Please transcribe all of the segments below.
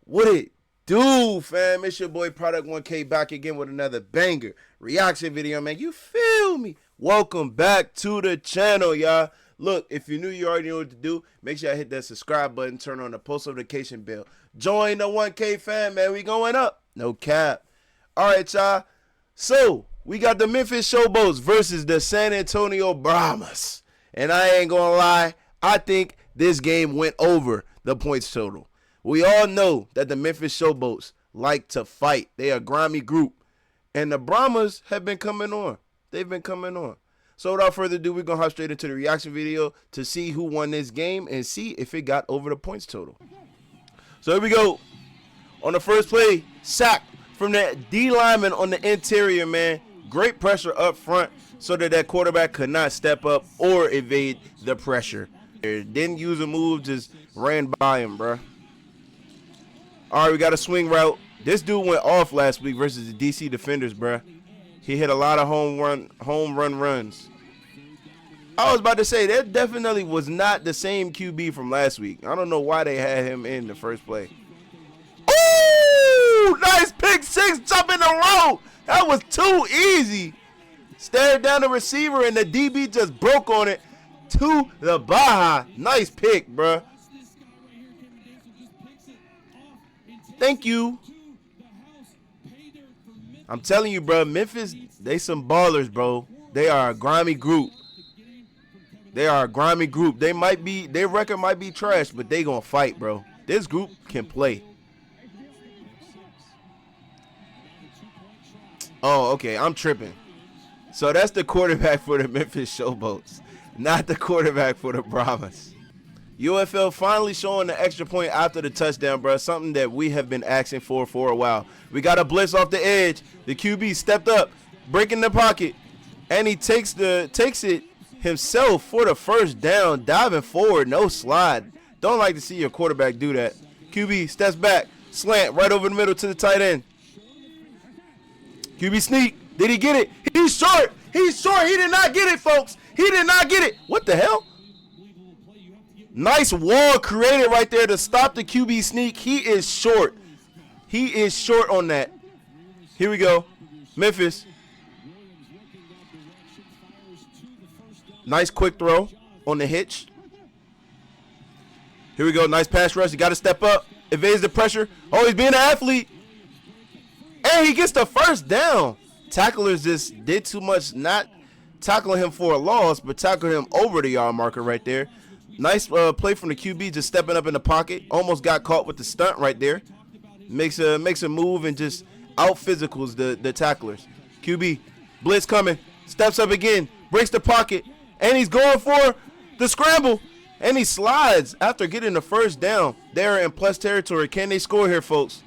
What it do, fam? It's your boy Product 1K back again with another banger reaction video, man. You feel me? Welcome back to the channel, y'all. Look, if you're new, you already know what to do. Make sure I hit that subscribe button, turn on the post notification bell. Join the 1K fam, man. We going up. No cap. All right, y'all. So, we got the Memphis Showboats versus the San Antonio Brahmas. And I ain't gonna lie, I think this game went over the points total. We all know that the Memphis Showboats like to fight. They are a grimy group. And the Brahmas have been coming on. They've been coming on. So without further ado, we're going to hop straight into the reaction video to see who won this game and see if it got over the points total. So here we go. On the first play, sack from the D lineman on the interior, man. Great pressure up front so that quarterback could not step up or evade the pressure. Didn't use a move, just ran by him, bro. All right, we got a swing route. This dude went off last week versus the DC defenders, bruh. He hit a lot of home run runs. I was about to say, that definitely was not the same QB from last week. I don't know why they had him in the first play. Ooh, nice pick six, jump in the row. That was too easy. Stared down the receiver, and the DB just broke on it to the Baja. Nice pick, bruh. Thank you. I'm telling you, bro, Memphis, they some ballers, bro. They are a grimy group. They are a grimy group. They might be, their record might be trash, but they gonna fight, bro. This group can play. Oh, okay, I'm tripping. So that's the quarterback for the Memphis Showboats, not the quarterback for the Brahmas. UFL finally showing the extra point after the touchdown, bro. Something that we have been asking for a while. We got a blitz off the edge. The QB stepped up, breaking the pocket, and he takes it himself for the first down, diving forward, no slide. Don't like to see your quarterback do that. QB steps back, slant right over the middle to the tight end. QB sneak. Did he get it? He's short. He's short. He did not get it, folks. He did not get it. What the hell? Nice wall created right there to stop the QB sneak. He is short. He is short on that. Here we go. Memphis. Nice quick throw on the hitch. Here we go. Nice pass rush. You got to step up. Evades the pressure. Oh, he's being an athlete. And he gets the first down. Tacklers just did too much, not tackling him for a loss, but tackling him over the yard marker right there. Nice play from the QB, just stepping up in the pocket. Almost got caught with the stunt right there. Makes a move and just out physicals the tacklers. QB, blitz coming, steps up again, breaks the pocket, and he's going for the scramble. And he slides after getting the first down. They're in plus territory. Can they score here, folks?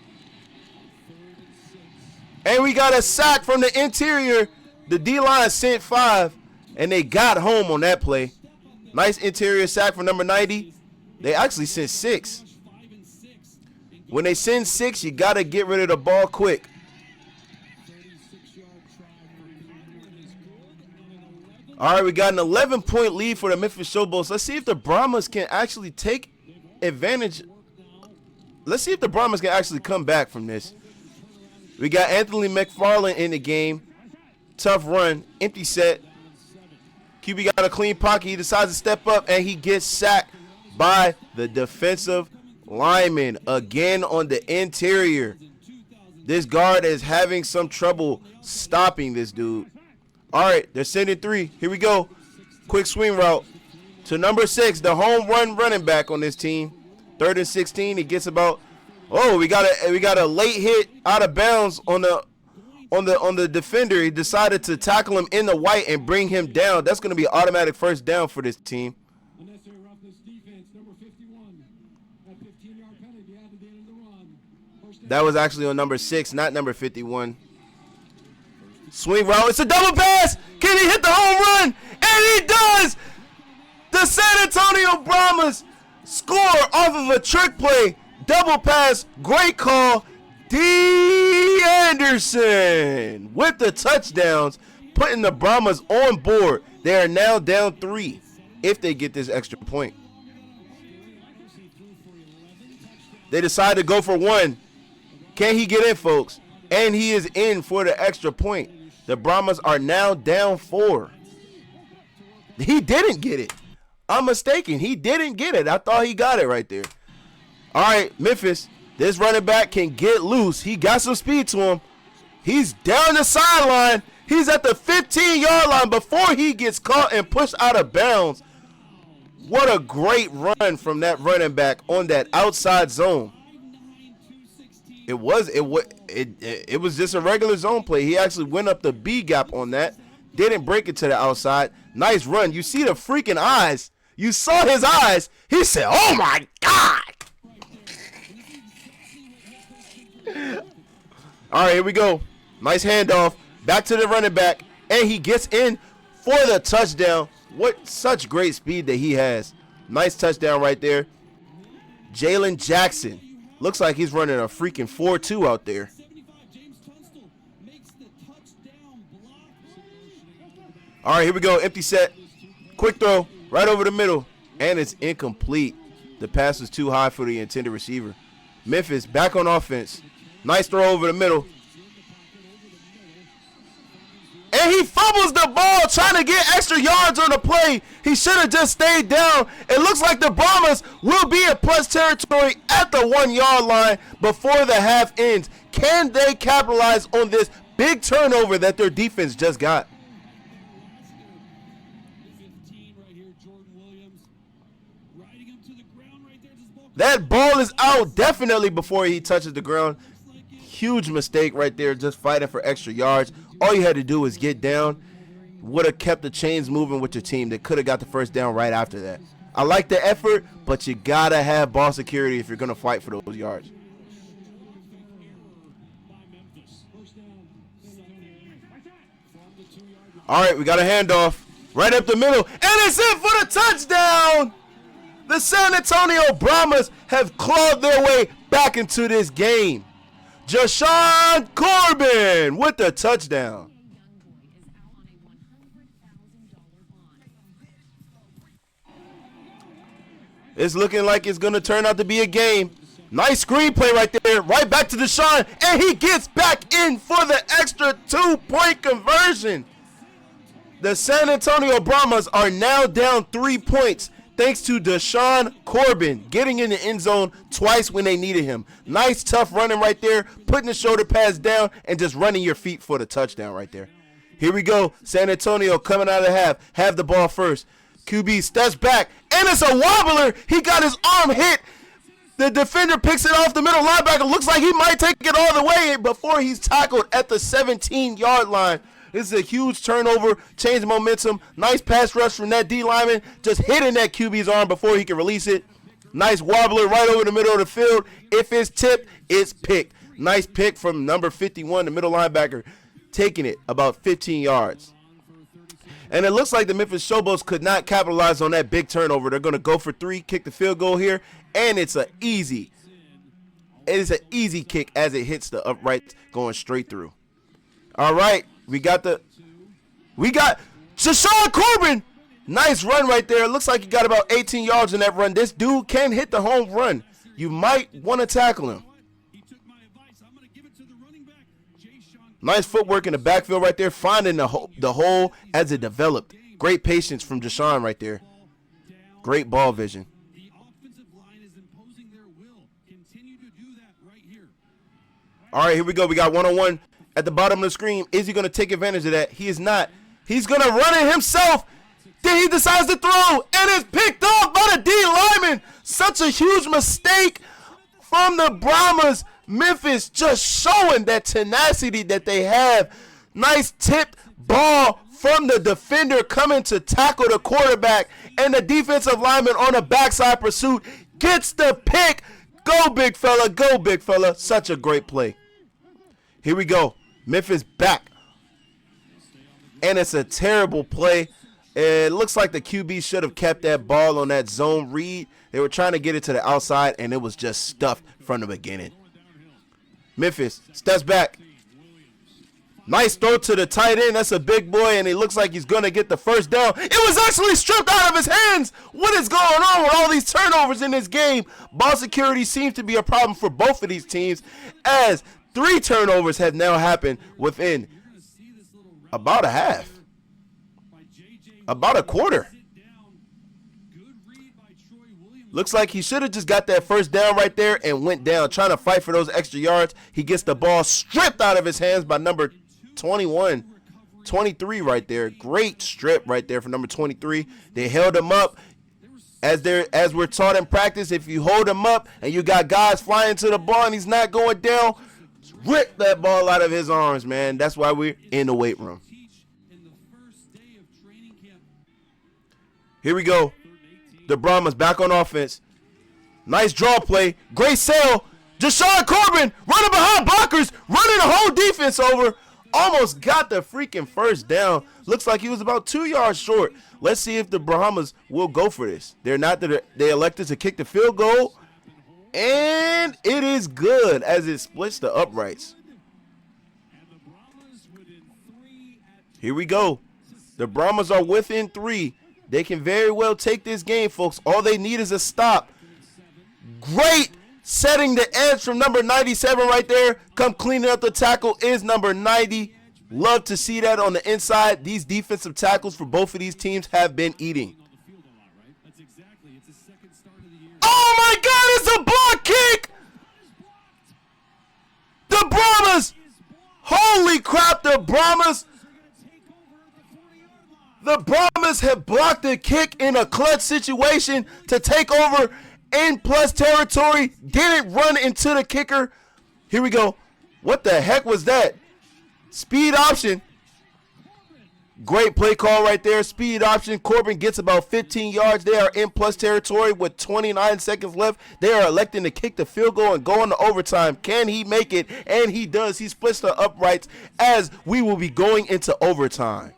And we got a sack from the interior. The D-line sent 5, and they got home on that play. Nice interior sack for number 90. They actually sent 6. When they send 6, you got to get rid of the ball quick. All right, we got an 11-point lead for the Memphis Showboats. Let's see if the Brahmas can actually take advantage. Let's see if the Brahmas can actually come back from this. We got Anthony McFarland in the game. Tough run, empty set. QB got a clean pocket. He decides to step up, and he gets sacked by the defensive lineman again on the interior. This guard is having some trouble stopping this dude. All right, they're sending 3. Here we go. Quick swing route to number 6, the home run running back on this team. 3rd and 16. He gets about. Oh, we got a late hit out of bounds on the defender. He decided to tackle him in the white and bring him down. That's going to be an automatic first down for this team. That was actually on number 6, not number 51. Swing route. It's a double pass. Can he hit the home run? And he does. The San Antonio Brahmas score off of a trick play. Double pass. Great call. D. Anderson with the touchdowns, putting the Brahmas on board. They are now down 3 if they get this extra point. They decide to go for one. Can he get in, folks? And he is in for the extra point. The Brahmas are now down 4. He didn't get it. I'm mistaken. He didn't get it. I thought he got it right there. All right, Memphis. This running back can get loose. He got some speed to him. He's down the sideline. He's at the 15-yard line before he gets caught and pushed out of bounds. What a great run from that running back on that outside zone. It was just a regular zone play. He actually went up the B gap on that. Didn't break it to the outside. Nice run. You see the freaking eyes. You saw his eyes. He said, "Oh my God." All right, here we go. Nice handoff. Back to the running back. And he gets in for the touchdown. What such great speed that he has. Nice touchdown right there. Jalen Jackson. Looks like he's running a freaking 4.2 out there. All right, here we go. Empty set. Quick throw. Right over the middle. And it's incomplete. The pass was too high for the intended receiver. Memphis back on offense. Nice throw over the middle. And he fumbles the ball trying to get extra yards on the play. He should have just stayed down. It looks like the Brahmas will be in plus territory at the 1-yard line before the half ends. Can they capitalize on this big turnover that their defense just got? That ball is out definitely before he touches the ground. Huge mistake right there, just fighting for extra yards. All you had to do was get down. Would have kept the chains moving with your team. They could have got the first down right after that. I like the effort, but you got to have ball security if you're going to fight for those yards. All right, we got a handoff right up the middle, and it's in for the touchdown. The San Antonio Brahmas have clawed their way back into this game. Jashawn Corbin with the touchdown. It's looking like it's going to turn out to be a game. Nice screenplay right there. Right back to Deshaun, and he gets back in for the extra 2-point conversion. The San Antonio Brahmas are now down 3 points. Thanks to Jashawn Corbin getting in the end zone twice when they needed him. Nice, tough running right there, putting the shoulder pads down and just running your feet for the touchdown right there. Here we go. San Antonio coming out of the half. Have the ball first. QB steps back, and it's a wobbler. He got his arm hit. The defender picks it off the middle linebacker. Looks like he might take it all the way before he's tackled at the 17-yard line. This is a huge turnover, change momentum. Nice pass rush from that D lineman, just hitting that QB's arm before he can release it. Nice wobbler right over the middle of the field. If it's tipped, it's picked. Nice pick from number 51, the middle linebacker, taking it about 15 yards. And it looks like the Memphis Showboats could not capitalize on that big turnover. They're going to go for 3, kick the field goal here, and it's an easy kick as it hits the upright going straight through. All right. We got Jashawn Corbin. Nice run right there. Looks like he got about 18 yards in that run. This dude can hit the home run. You might want to tackle him. Nice footwork in the backfield right there, finding the hole as it developed. Great patience from Jashawn right there. Great ball vision. All right, here we go. We got one-on-one. At the bottom of the screen, is he going to take advantage of that? He is not. He's going to run it himself. Then he decides to throw, and it's picked off by the D lineman. Such a huge mistake from the Brahmas. Memphis just showing that tenacity that they have. Nice tipped ball from the defender coming to tackle the quarterback, and the defensive lineman on a backside pursuit gets the pick. Go, big fella. Go, big fella. Such a great play. Here we go. Memphis back. And it's a terrible play. It looks like the QB should have kept that ball on that zone read. They were trying to get it to the outside, and it was just stuffed from the beginning. Memphis steps back. Nice throw to the tight end. That's a big boy, and he looks like he's going to get the first down. It was actually stripped out of his hands. What is going on with all these turnovers in this game? Ball security seems to be a problem for both of these teams, as 3 turnovers have now happened within about a half, about a quarter. Looks like he should have just got that first down right there and went down, trying to fight for those extra yards. He gets the ball stripped out of his hands by number 23 right there. Great strip right there for number 23. They held him up. As we're taught in practice, if you hold him up and you got guys flying to the ball and he's not going down, rip that ball out of his arms, man. That's why we're in the weight room. Here we go. The Brahmas back on offense. Nice draw play. Great sale. Deshaun Corbin running behind blockers, running the whole defense over. Almost got the freaking first down. Looks like he was about 2 yards short. Let's see if the Brahmas will go for this. They're not. They elected to kick the field goal. And it is good as it splits the uprights. Here we go. The Brahmas are within 3. They can very well take this game, folks. All they need is a stop. Great setting the edge from number 97 right there. Come cleaning up the tackle is number 90. Love to see that on the inside. These defensive tackles for both of these teams have been eating. Oh, my God, it's a block kick. The Brahmas. Holy crap, the Brahmas. The Brahmas have blocked the kick in a clutch situation to take over in plus territory. Didn't run into the kicker. Here we go. What the heck was that? Speed option. Great play call right there. Speed option. Corbin gets about 15 yards. They are in plus territory with 29 seconds left. They are electing to kick the field goal and go into overtime. Can he make it? And he does. He splits the uprights as we will be going into overtime.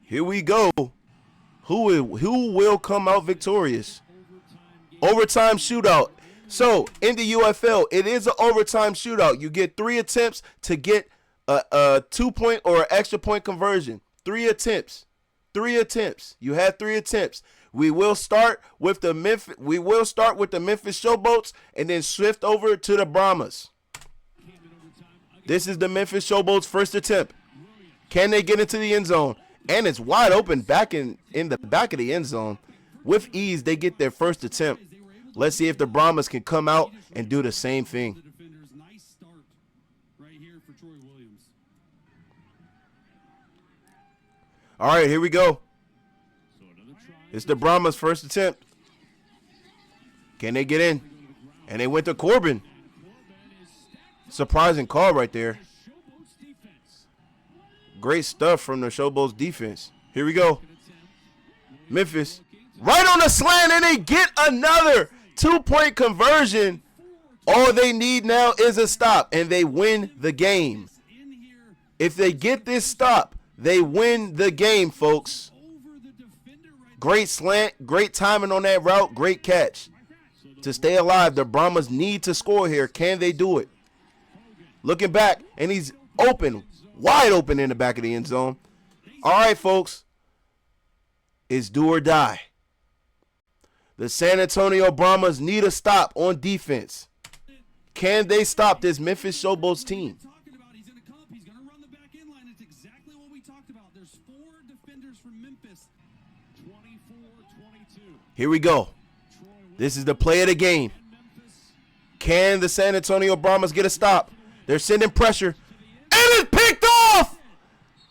Here we go. Who will come out victorious? Overtime shootout. So, in the UFL, it is an overtime shootout. You get 3 attempts to get a 2-point or an extra point conversion. 3 attempts. 3 attempts. You had 3 attempts. We will start with the Memphis Showboats and then shift over to the Brahmas. This is the Memphis Showboats' first attempt. Can they get into the end zone? And it's wide open back in the back of the end zone. With ease, they get their first attempt. Let's see if the Brahmas can come out and do the same thing. All right, here we go. It's the Brahmas' first attempt. Can they get in? And they went to Corbin. Surprising call right there. Great stuff from the Showboats defense. Here we go. Memphis. Right on the slant, and they get another 2-point conversion. All they need now is a stop, and they win the game. If they get this stop, they win the game, folks. Great slant, great timing on that route, great catch. To stay alive, the Brahmas need to score here. Can they do it? Looking back, and he's open. Wide open in the back of the end zone. All right, folks. It's do or die. The San Antonio Brahmas need a stop on defense. Can they stop this Memphis Showboats team? He's going to come. He's going to run the back end line. It's exactly what we talked about. There's 4 defenders from Memphis. 24-22. Here we go. This is the play of the game. Can the San Antonio Brahmas get a stop? They're sending pressure. And it's picked off!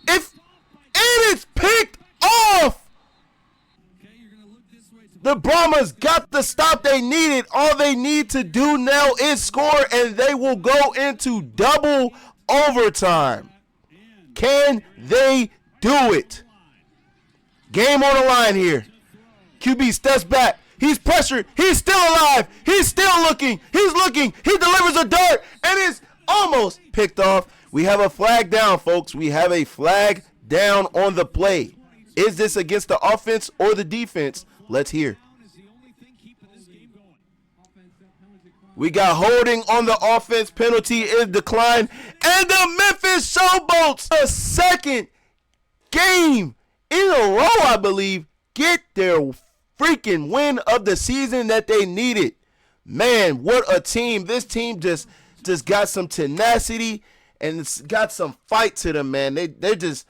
It is picked off! The Brahmas got the stop they needed. All they need to do now is score, and they will go into double overtime. Can they do it? Game on the line here. QB steps back. He's pressured. He's still alive. He's still looking. He's looking. He delivers a dart, and it's almost picked off. We have a flag down, folks. We have a flag down on the play. Is this against the offense or the defense? Let's hear. We got holding on the offense. Penalty is declined. And the Memphis Showboats, a second game in a row, I believe, get their freaking win of the season that they needed. Man, what a team. This team just got some tenacity and it's got some fight to them, man. They're just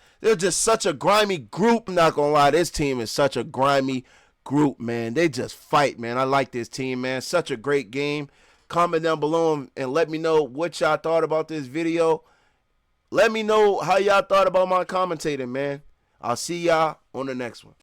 such a grimy group. I'm not gonna lie, this team is such a grimy group, man. They just fight, man. I like this team, man. Such a great game. Comment down below and let me know what y'all thought about this video. Let me know how y'all thought about my commentating, man. I'll see y'all on the next one.